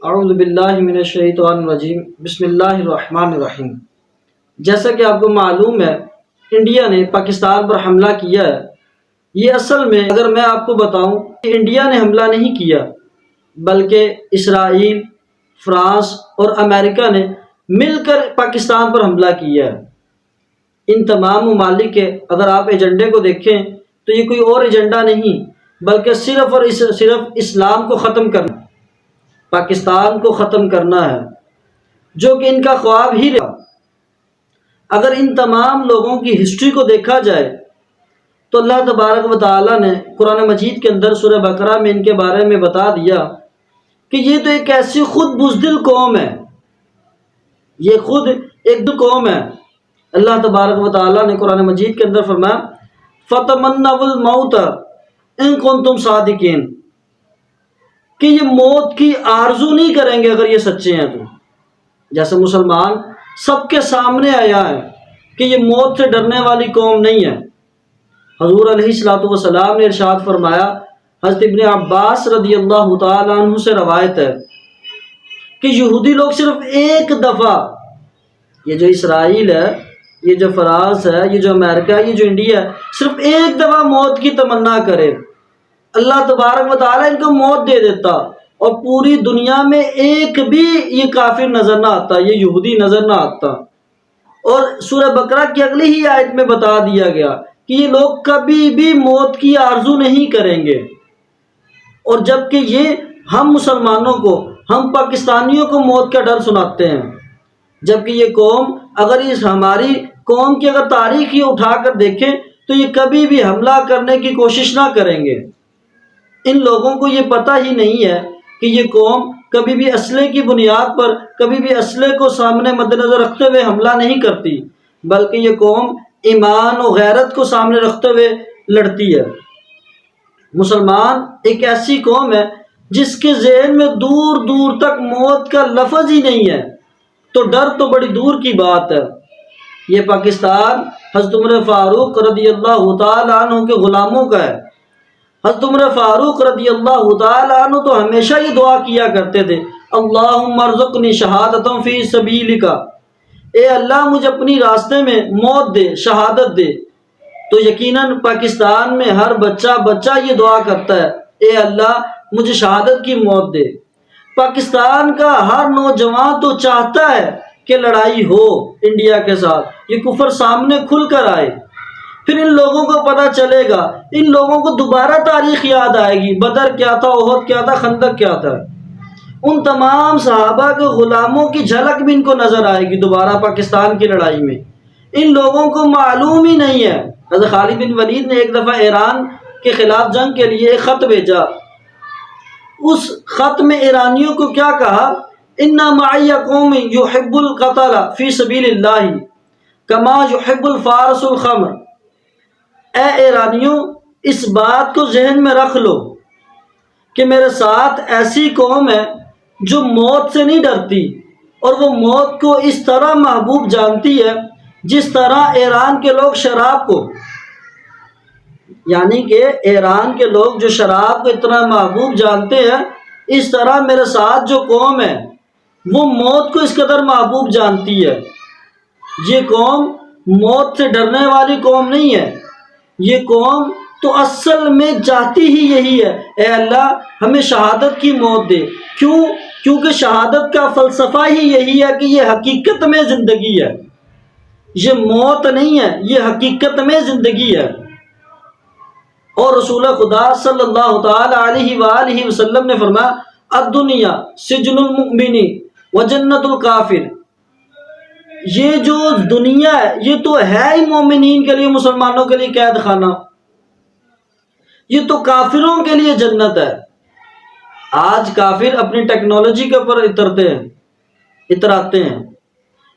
اعوذ باللہ من الشیطان الرجیم بسم اللہ الرحمن الرحیم۔ جیسا کہ آپ کو معلوم ہے، انڈیا نے پاکستان پر حملہ کیا ہے۔ یہ اصل میں اگر میں آپ کو بتاؤں کہ انڈیا نے حملہ نہیں کیا، بلکہ اسرائیل، فرانس اور امریکہ نے مل کر پاکستان پر حملہ کیا ہے۔ ان تمام ممالک کے اگر آپ ایجنڈے کو دیکھیں تو یہ کوئی اور ایجنڈا نہیں بلکہ صرف اور صرف اسلام کو ختم کرنا، پاکستان کو ختم کرنا ہے، جو کہ ان کا خواب ہی رہا۔ اگر ان تمام لوگوں کی ہسٹری کو دیکھا جائے تو اللہ تبارک و تعالیٰ نے قرآن مجید کے اندر سورہ بقرہ میں ان کے بارے میں بتا دیا کہ یہ تو ایک ایسی خود بزدل قوم ہے، یہ خود ایک قوم ہے۔ اللہ تبارک و تعالیٰ نے قرآن مجید کے اندر فرمایا فَتَمَنَّوُا الْمَوْتَ إِن كُنتُمْ صَادِقِينَ، کہ یہ موت کی آرزو نہیں کریں گے اگر یہ سچے ہیں تو۔ جیسے مسلمان سب کے سامنے آیا ہے کہ یہ موت سے ڈرنے والی قوم نہیں ہے۔ حضور علیہ الصلوۃ والسلام نے ارشاد فرمایا، حضرت ابن عباس رضی اللہ تعالیٰ عنہ سے روایت ہے کہ یہودی لوگ صرف ایک دفعہ، یہ جو اسرائیل ہے، یہ جو فرانس ہے، یہ جو امریکہ ہے، یہ جو انڈیا ہے، صرف ایک دفعہ موت کی تمنا کرے، اللہ تبارک و تعالیٰ ان کو موت دے دیتا، اور پوری دنیا میں ایک بھی یہ کافر نظر نہ آتا، یہ یہودی نظر نہ آتا۔ اور سورہ بقرہ کی اگلی ہی آیت میں بتا دیا گیا کہ یہ لوگ کبھی بھی موت کی آرزو نہیں کریں گے۔ اور جبکہ یہ ہم مسلمانوں کو، ہم پاکستانیوں کو موت کا ڈر سناتے ہیں، جبکہ یہ قوم اگر اس ہماری قوم کی اگر تاریخ یہ اٹھا کر دیکھیں تو یہ کبھی بھی حملہ کرنے کی کوشش نہ کریں گے۔ ان لوگوں کو یہ پتہ ہی نہیں ہے کہ یہ قوم کبھی بھی اسلحے کی بنیاد پر، کبھی بھی اسلحے کو سامنے مد نظر رکھتے ہوئے حملہ نہیں کرتی، بلکہ یہ قوم ایمان و غیرت کو سامنے رکھتے ہوئے لڑتی ہے۔ مسلمان ایک ایسی قوم ہے جس کے ذہن میں دور دور تک موت کا لفظ ہی نہیں ہے، تو ڈر تو بڑی دور کی بات ہے۔ یہ پاکستان حضرت عمر فاروق رضی اللہ تعالیٰ عنہ کے غلاموں کا ہے۔ حضرت عمر فاروق رضی اللہ تعالیٰ عنہ تو ہمیشہ یہ دعا کیا کرتے تھے، اللہم ارزقنی شہادۃ فی سبیلک، اے اللہ مجھے اپنی راستے میں موت دے، شہادت دے۔ تو یقیناً پاکستان میں ہر بچہ یہ دعا کرتا ہے، اے اللہ مجھے شہادت کی موت دے۔ پاکستان کا ہر نوجوان تو چاہتا ہے کہ لڑائی ہو انڈیا کے ساتھ، یہ کفر سامنے کھل کر آئے، پھر ان لوگوں کو پتہ چلے گا، ان لوگوں کو دوبارہ تاریخ یاد آئے گی، بدر کیا تھا، احد کیا تھا، خندق کیا تھا۔ ان تمام صحابہ کے غلاموں کی جھلک بھی ان کو نظر آئے گی دوبارہ پاکستان کی لڑائی میں۔ ان لوگوں کو معلوم ہی نہیں ہے۔ حضرت خالد بن ولید نے ایک دفعہ ایران کے خلاف جنگ کے لیے ایک خط بھیجا، اس خط میں ایرانیوں کو کیا کہا، ان معی قوم یحب القتل فی سبیل اللہ کما یحب الفارس الخمر، اے ایرانیوں اس بات کو ذہن میں رکھ لو کہ میرے ساتھ ایسی قوم ہے جو موت سے نہیں ڈرتی، اور وہ موت کو اس طرح محبوب جانتی ہے جس طرح ایران کے لوگ شراب کو، یعنی کہ ایران کے لوگ جو شراب کو اتنا محبوب جانتے ہیں، اس طرح میرے ساتھ جو قوم ہے وہ موت کو اس قدر محبوب جانتی ہے۔ یہ قوم موت سے ڈرنے والی قوم نہیں ہے، یہ قوم تو اصل میں چاہتی ہی یہی ہے، اے اللہ ہمیں شہادت کی موت دے۔ کیونکہ شہادت کا فلسفہ ہی یہی ہے کہ یہ حقیقت میں زندگی ہے، یہ موت نہیں ہے، یہ حقیقت میں زندگی ہے۔ اور رسول خدا صلی اللہ تعالی علیہ وآلہ وسلم نے فرمایا الدنیا سجن المؤمن وجنت الکافر، یہ جو دنیا ہے یہ تو ہے ہی مومنین کے لیے، مسلمانوں کے لیے قید خانہ، یہ تو کافروں کے لیے جنت ہے۔ آج کافر اپنی ٹیکنالوجی کے اوپر اتراتے ہیں،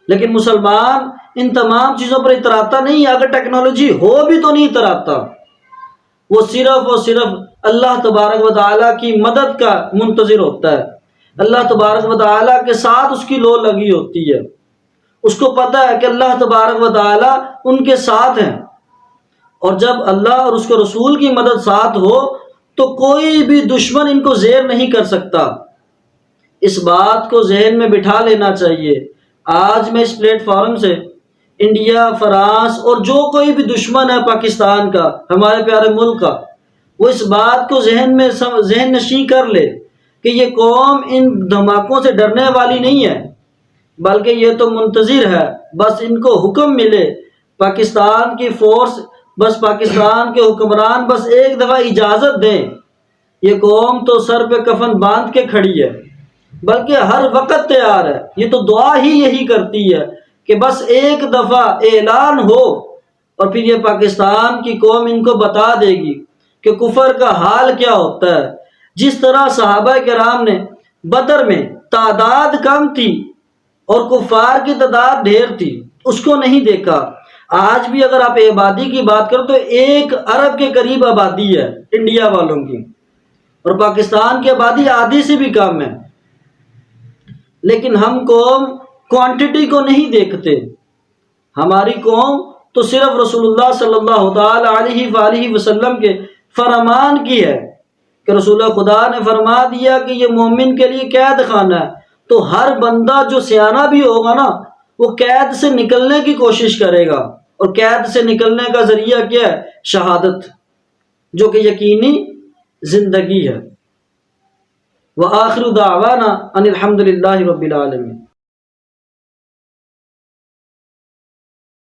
لیکن مسلمان ان تمام چیزوں پر اتراتا نہیں ہے، اگر ٹیکنالوجی ہو بھی تو نہیں اتراتا، وہ صرف اور صرف اللہ تبارک و تعالیٰ کی مدد کا منتظر ہوتا ہے، اللہ تبارک و تعالیٰ کے ساتھ اس کی لو لگی ہوتی ہے، اس کو پتہ ہے کہ اللہ تبارک و تعالیٰ ان کے ساتھ ہیں، اور جب اللہ اور اس کے رسول کی مدد ساتھ ہو تو کوئی بھی دشمن ان کو زیر نہیں کر سکتا۔ اس بات کو ذہن میں بٹھا لینا چاہیے۔ آج میں اس پلیٹ فارم سے انڈیا، فرانس اور جو کوئی بھی دشمن ہے پاکستان کا، ہمارے پیارے ملک کا، وہ اس بات کو ذہن نشین کر لے کہ یہ قوم ان دھماکوں سے ڈرنے والی نہیں ہے، بلکہ یہ تو منتظر ہے، بس ان کو حکم ملے، پاکستان کی فورس، بس پاکستان کے حکمران بس ایک دفعہ اجازت دیں۔ یہ قوم تو سر پہ کفن باندھ کے کھڑی ہے، بلکہ ہر وقت تیار ہے۔ یہ تو دعا ہی یہی کرتی ہے کہ بس ایک دفعہ اعلان ہو، اور پھر یہ پاکستان کی قوم ان کو بتا دے گی کہ کفر کا حال کیا ہوتا ہے۔ جس طرح صحابہ کرام نے بدر میں تعداد کم تھی اور کفار کی تعداد ڈھیر تھی، اس کو نہیں دیکھا۔ آج بھی اگر آپ آبادی کی بات کرو تو 1 ارب کے قریب آبادی ہے انڈیا والوں کی، اور پاکستان کی آبادی آدھی سے بھی کم ہے، لیکن ہم قوم کوانٹٹی کو نہیں دیکھتے۔ ہماری قوم تو صرف رسول اللہ صلی اللہ تعالی علیہ وآلہ وسلم کے فرمان کی ہے کہ رسول خدا نے فرما دیا کہ یہ مومن کے لیے قید خانہ ہے، تو ہر بندہ جو سیانہ بھی ہوگا نا، وہ قید سے نکلنے کی کوشش کرے گا، اور قید سے نکلنے کا ذریعہ کیا ہے؟ شہادت، جو کہ یقینی زندگی ہے۔ وآخر دعوانا ان الحمد للہ رب العالمین۔